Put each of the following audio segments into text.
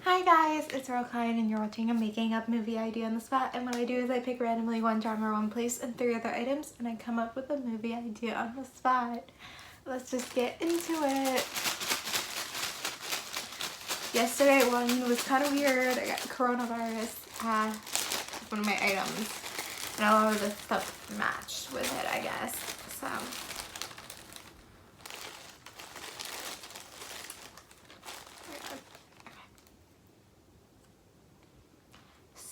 Hi guys, it's Rel Klein and you're watching a making up movie idea on the spot, and what I do is I pick randomly one genre, one place, and 3 other items, and I come up with a movie idea on the spot. Let's just get into it. Yesterday one was kind of weird. I got coronavirus as one of my items, and a lot of the stuff matched with it, I guess. So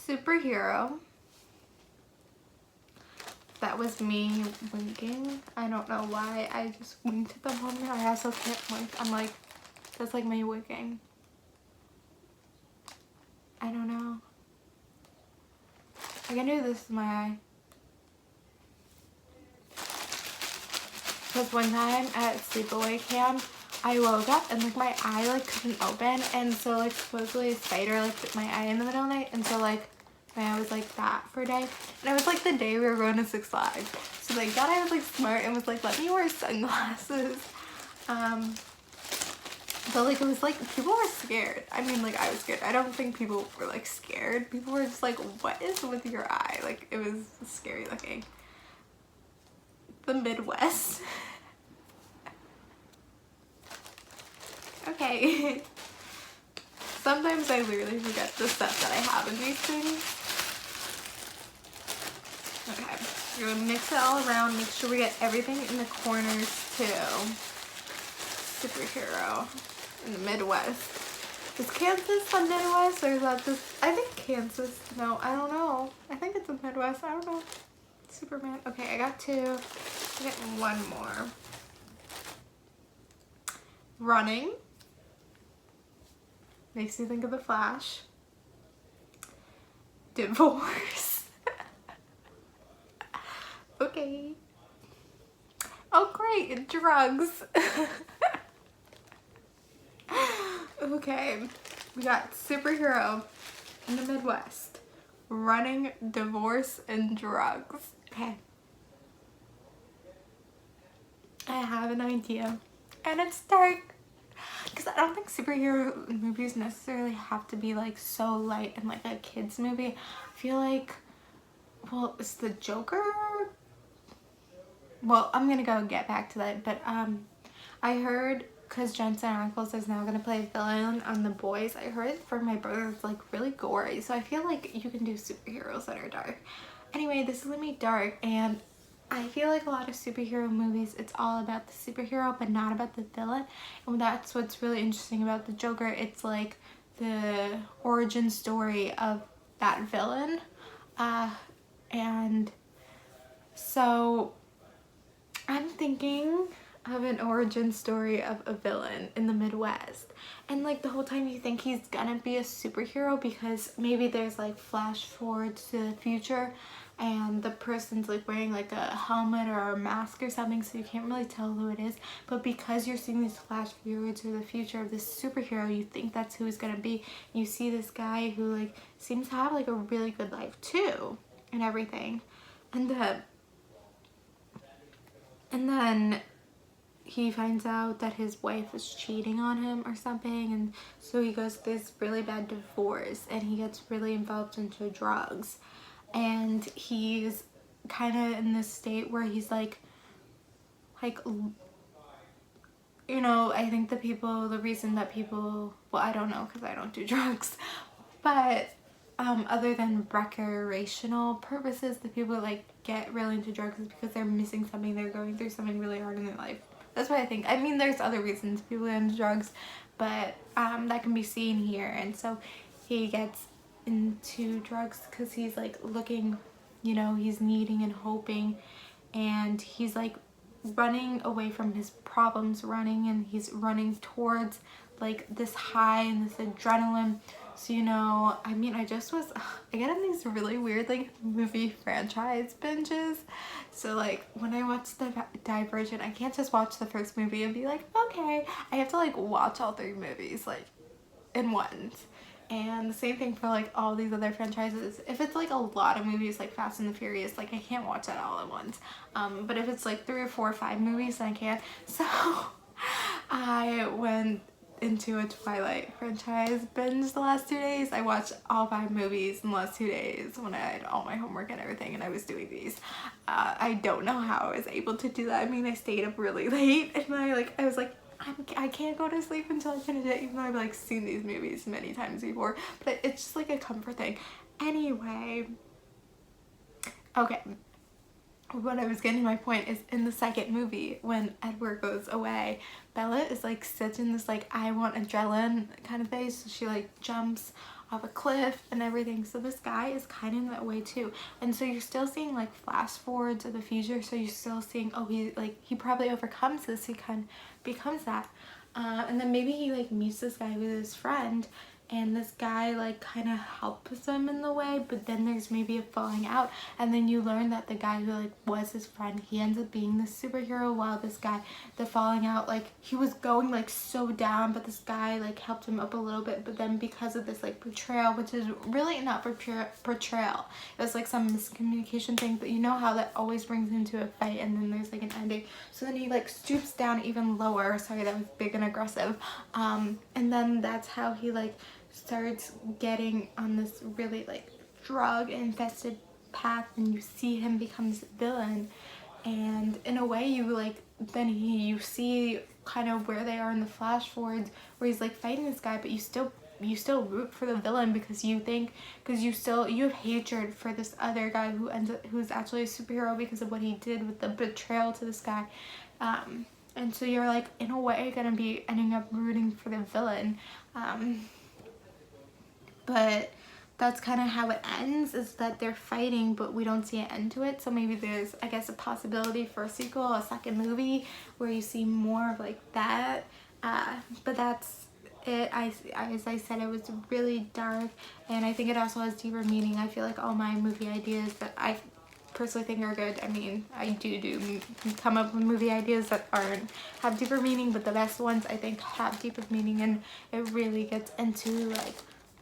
superhero. That was me winking. I don't know why. I just winked at the moment. I also can't wink. I'm like, that's like me winking. I don't know. I can do this with my eye. Because one time at sleepaway camp, I woke up and like my eye like couldn't open, and so like supposedly a spider like bit my eye in the middle of the night, and so like my eye was like that for a day. And it was like the day we were going to Six Flags, so like that I was like smart and was like, let me wear sunglasses. But like it was like people were scared. I mean, like I was scared. I don't think people were like scared. People were just like, what is with your eye? Like it was scary looking. The Midwest. Okay. Sometimes I literally forget the stuff that I have in these things. Okay, we're gonna mix it all around, make sure we get everything in the corners too. Superhero in the Midwest. Is Kansas the Midwest, or is that just, I think Kansas, no, I don't know. I think it's the Midwest, I don't know. Superman, okay, I got 2. I get one more. Running. Makes me think of the Flash. Divorce. Okay. Oh great, drugs. Okay, we got superhero in the Midwest, running, divorce, and drugs. Okay. I have an idea, and it's dark, because I don't think superhero movies necessarily have to be like so light and like a kid's movie. I feel like, well, it's the Joker. Well, I'm gonna go get back to that, but I heard, because Jensen Ackles is now gonna play villain on The Boys, I heard from my brother it's like really gory, so I feel like you can do superheroes that are dark. Anyway, this is gonna be dark, and I feel like a lot of superhero movies, it's all about the superhero but not about the villain, and that's what's really interesting about the Joker. It's like the origin story of that villain, and so I'm thinking of an origin story of a villain in the Midwest, and like the whole time you think he's gonna be a superhero, because maybe there's like flash forwards to the future and the person's like wearing like a helmet or a mask or something, so you can't really tell who it is, but because you're seeing these flash forwards to the future of this superhero, you think that's who he's gonna be. You see this guy who like seems to have like a really good life too and everything, and then he finds out that his wife is cheating on him or something, and so he goes through this really bad divorce, and he gets really involved into drugs, and he's kind of in this state where he's like you know, I think the reason that people, well, I don't know because I don't do drugs, but other than recreational purposes, the people like get really into drugs is because they're missing something, they're going through something really hard in their life. That's what I think. I mean, there's other reasons people get into drugs, but that can be seen here. And so he gets into drugs because he's like looking, you know, he's needing and hoping, and he's like running away from his problems, and he's running towards like this high and this adrenaline. So, you know, I mean, I get in these really weird like movie franchise binges. So like when I watch the Divergent, I can't just watch the first movie and be like, okay, I have to like watch all 3 movies like in once. And the same thing for like all these other franchises. If it's like a lot of movies like Fast and the Furious, like I can't watch that all at once. But if it's like 3 or 4 or 5 movies, then I can. So when into a Twilight franchise binge the last 2 days. I watched all 5 movies in the last 2 days when I had all my homework and everything and I was doing these. I don't know how I was able to do that. I mean, I stayed up really late and I was like, I can't go to sleep until I finish it, even though I've like seen these movies many times before, but it's just like a comfort thing. Anyway, okay. What I was getting to my point is in the second movie when Edward goes away, Bella is like sits in this like I want adrenaline kind of phase, so she like jumps off a cliff and everything. So this guy is kind of in that way too, and so you're still seeing like flash forwards of the future, so you're still seeing, oh, he probably overcomes this, he kind of becomes that, and then maybe he like meets this guy with his friend, and this guy like kind of helps him in the way, but then there's maybe a falling out, and then you learn that the guy who like was his friend, he ends up being the superhero, while this guy, the falling out, like he was going like so down, but this guy like helped him up a little bit, but then because of this like betrayal, which is really not betrayal, it was like some miscommunication thing, but you know how that always brings him to a fight and then there's like an ending, so then he like stoops down even lower, sorry that was big and aggressive, and then that's how he like starts getting on this really like drug infested path, and you see him becomes a villain, and in a way you like then you see kind of where they are in the flash forwards where he's like fighting this guy, but you still root for the villain because you have hatred for this other guy who's actually a superhero because of what he did with the betrayal to this guy, and so you're like in a way gonna be ending up rooting for the villain, but that's kind of how it ends, is that they're fighting but we don't see an end to it. So maybe there's, I guess, a possibility for a sequel, a second movie where you see more of like that, but that's it. As I said, it was really dark, and I think it also has deeper meaning. I feel like all my movie ideas that I personally think are good, I mean, I do come up with movie ideas that have deeper meaning, but the best ones I think have deeper meaning, and it really gets into like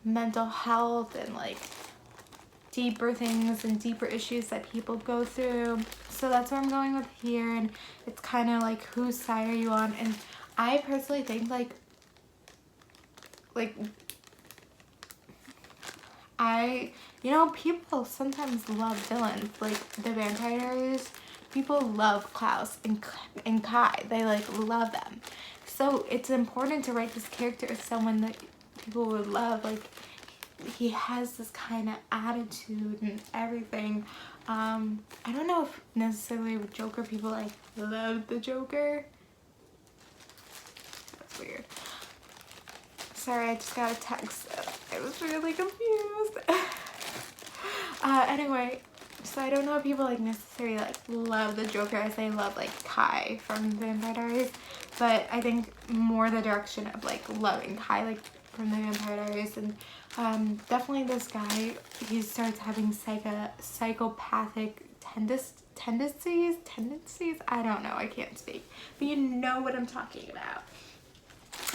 mental health and like deeper things and deeper issues that people go through. So that's where I'm going with here, and it's kind of like whose side are you on, and I personally think like people sometimes love villains, like the Vampire Diaries. People love Klaus and Kai. They like love them. So it's important to write this character as someone that people would love. Like he has this kind of attitude and everything. I don't know if necessarily with Joker people like love the Joker. That's weird. Sorry, I just got a text. I was really confused. Anyway, so I don't know if people like necessarily like love the Joker as they love like Kai from Vampire Diaries, but I think more the direction of like loving Kai like from the Vampire Diaries, and definitely this guy, he starts having psychopathic tendencies. I don't know, I can't speak, but you know what I'm talking about.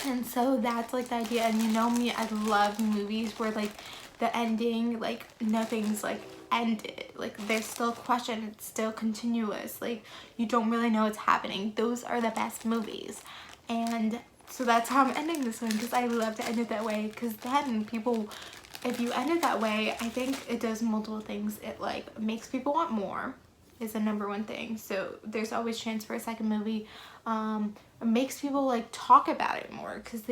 And so that's like the idea, and you know me, I love movies where like the ending, like nothing's like ended, like there's still a question, it's still continuous, like you don't really know what's happening. Those are the best movies, and so that's how I'm ending this one, because I love to end it that way, because then people, if you end it that way, I think it does multiple things. It like makes people want more, is the number one thing, so there's always chance for a second movie. It makes people like talk about it more, because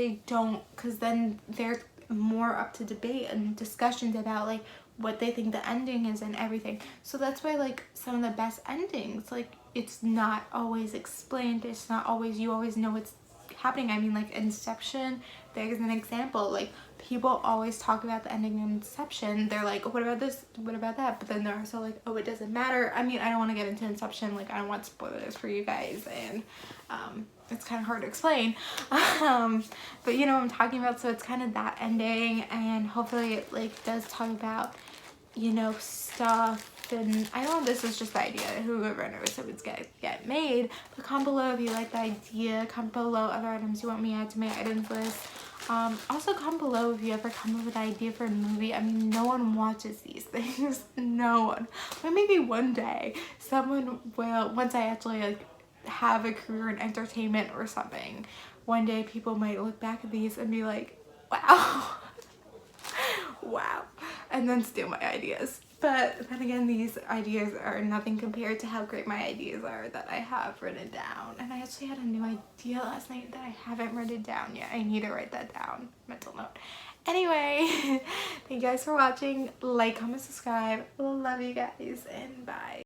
then they're more up to debate and discussions about like what they think the ending is and everything. So that's why like some of the best endings, like it's not always explained, it's not always, you always know what's happening. I mean, like Inception, there's an example, like people always talk about the ending of Inception, they're like, what about this, what about that, but then they're also like, oh, it doesn't matter. I mean, I don't want to get into Inception, like I don't want spoilers for you guys, and it's kind of hard to explain, but you know what I'm talking about. So it's kind of that ending, and hopefully it like does talk about, you know, stuff. And I know this is just the idea, whoever knows if it's gonna get made, but comment below if you like the idea, comment below other items you want me to add to my items list. Also comment below if you ever come up with an idea for a movie. I mean, no one watches these things, no one, but maybe one day someone will, once I actually like have a career in entertainment or something, one day people might look back at these and be like, wow. Wow, and then steal my ideas. But then again, these ideas are nothing compared to how great my ideas are that I have written down. And I actually had a new idea last night that I haven't written down yet. I need to write that down. Mental note. Anyway, thank you guys for watching. Like, comment, subscribe. Love you guys, and bye.